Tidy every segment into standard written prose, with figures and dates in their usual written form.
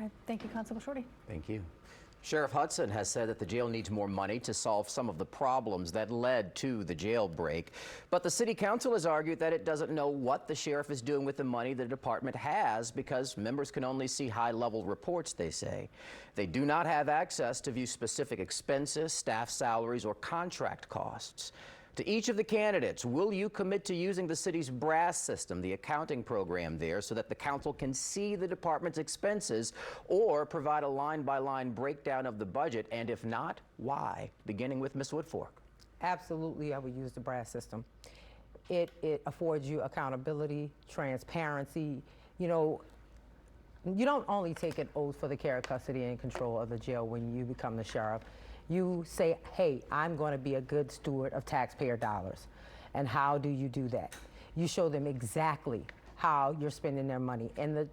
All right, thank you, Constable Shorty. Thank you. Sheriff Hudson has said that the jail needs more money to solve some of the problems that led to the jailbreak. But the city council has argued that it doesn't know what the sheriff is doing with the money the department has because members can only see high-level reports, they say. They do not have access to view specific expenses, staff salaries, or contract costs. To each of the candidates, will you commit to using the city's BRASS system, the accounting program there, so that the council can see the department's expenses, or provide a line-by-line breakdown of the budget? And if not, why? Beginning with Ms. Woodfork. Absolutely, I would use the BRASS system. It affords you accountability, transparency. You know, you don't only take an oath for the care, custody, and control of the jail when you become the sheriff. You say, hey, I'm going to be a good steward of taxpayer dollars. And how do you do that? You show them exactly how you're spending their money. And the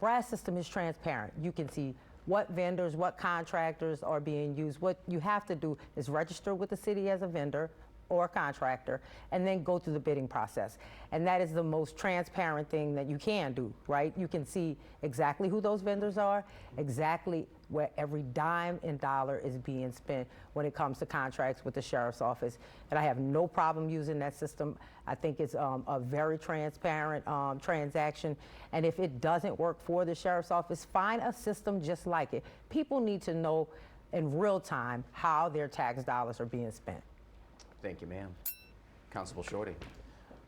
BRASS system is transparent. You can see what vendors, what contractors are being used. What you have to do is register with the city as a vendor or a contractor, and then go through the bidding process. And that is the most transparent thing that you can do, right? You can see exactly who those vendors are, exactly where every dime and dollar is being spent when it comes to contracts with the sheriff's office. And I have no problem using that system. I think it's a very transparent transaction. And if it doesn't work for the sheriff's office, find a system just like it. People need to know in real time how their tax dollars are being spent. Thank you, ma'am. Constable Shorty.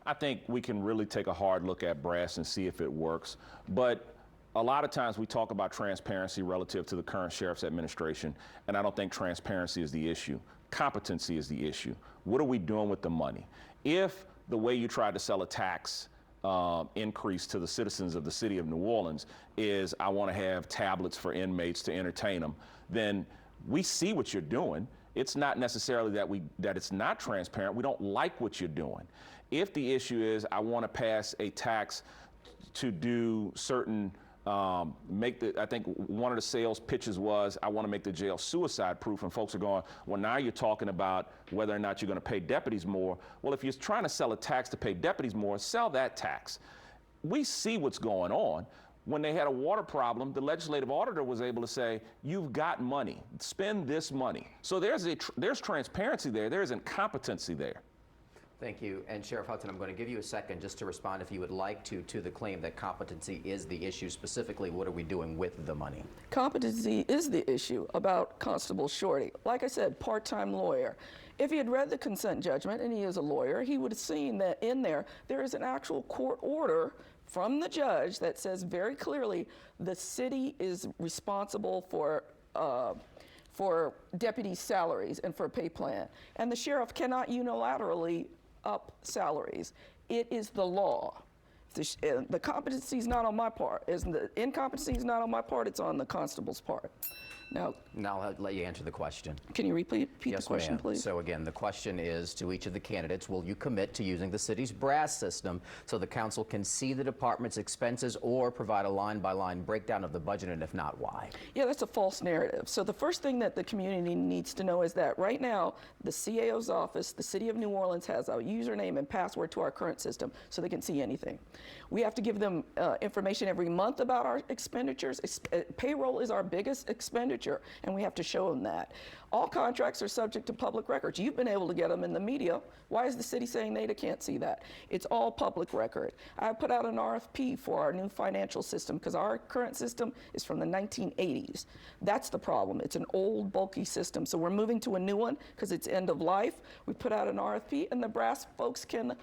I think we can really take a hard look at BRASS and see if it works. But a lot of times we talk about transparency relative to the current sheriff's administration, and I don't think transparency is the issue. Competency is the issue. What are we doing with the money? If the way you tried to sell a tax increase to the citizens of the city of New Orleans is, I want to have tablets for inmates to entertain them, then we see what you're doing. It's not necessarily that it's not transparent. We don't like what you're doing. If the issue is, I want to pass a tax to do certain, I think one of the sales pitches was, I want to make the jail suicide proof, and folks are going, well, now you're talking about whether or not you're going to pay deputies more. Well, if you're trying to sell a tax to pay deputies more, sell that tax. We see what's going on. When they had a water problem, the legislative auditor was able to say, you've got money, spend this money. So there's transparency there, there's incompetency there. Thank you. And Sheriff Hudson, I'm going to give you a second just to respond, if you would like to the claim that competency is the issue. Specifically, what are we doing with the money? Competency is the issue about Constable Shorty. Like I said, part-time lawyer. If he had read the consent judgment, and he is a lawyer, he would have seen that in there is an actual court order from the judge that says very clearly the city is responsible for deputy salaries and for pay plan. And the sheriff cannot unilaterally up salaries. It is the law. The competency is not on my part. The incompetency is not on my part, it's on the constable's part. Now I'll let you answer the question. Can you repeat Yes, the question, please? So again, the question is to each of the candidates, will you commit to using the city's BRASS system so the council can see the department's expenses, or provide a line-by-line breakdown of the budget, and if not, why? Yeah, that's a false narrative. So the first thing that the community needs to know is that right now, the CAO's office, the City of New Orleans, has a username and password to our current system so they can see anything. We have to give them information every month about our expenditures. Payroll is our biggest expenditure, and we have to show them that. All contracts are subject to public records. You've been able to get them in the media. Why is the city saying they can't see that? It's all public record. I put out an RFP for our new financial system because our current system is from the 1980s. That's the problem. It's an old, bulky system. So we're moving to a new one because it's end of life. We put out an RFP, and the BRASS folks can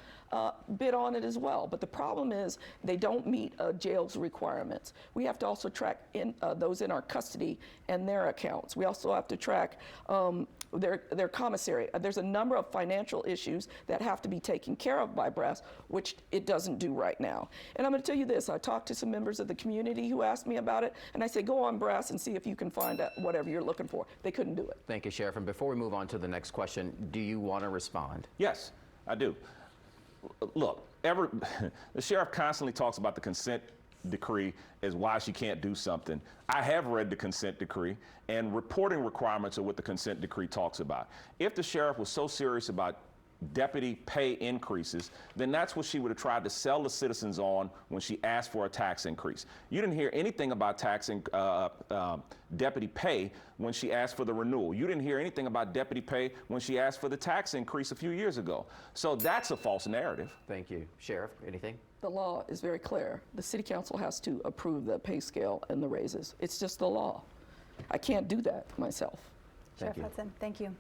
bid on it as well. But the problem is they don't meet jail's requirements. We have to also track those in our custody and their accounts. We also have to track their commissary. There's a number of financial issues that have to be taken care of by BRASS, which it doesn't do right now. And I'm going to tell you this, I talked to some members of the community who asked me about it, and I said, go on BRASS and see if you can find out whatever you're looking for. They couldn't do it. Thank you, Sheriff. And before we move on to the next question, do you want to respond? Yes, I do. Look, the sheriff constantly talks about the consent decree as why she can't do something. I have read the consent decree, and reporting requirements are what the consent decree talks about. If the sheriff was so serious about deputy pay increases, then that's what she would have tried to sell the citizens on when she asked for a tax increase. You didn't hear anything about deputy pay when she asked for the renewal. You didn't hear anything about deputy pay when she asked for the tax increase a few years ago. So that's a false narrative. Thank you. Sheriff, anything? The law is very clear. The city council has to approve the pay scale and the raises. It's just the law. I can't do that myself. Thank Sheriff you. Hudson, thank you.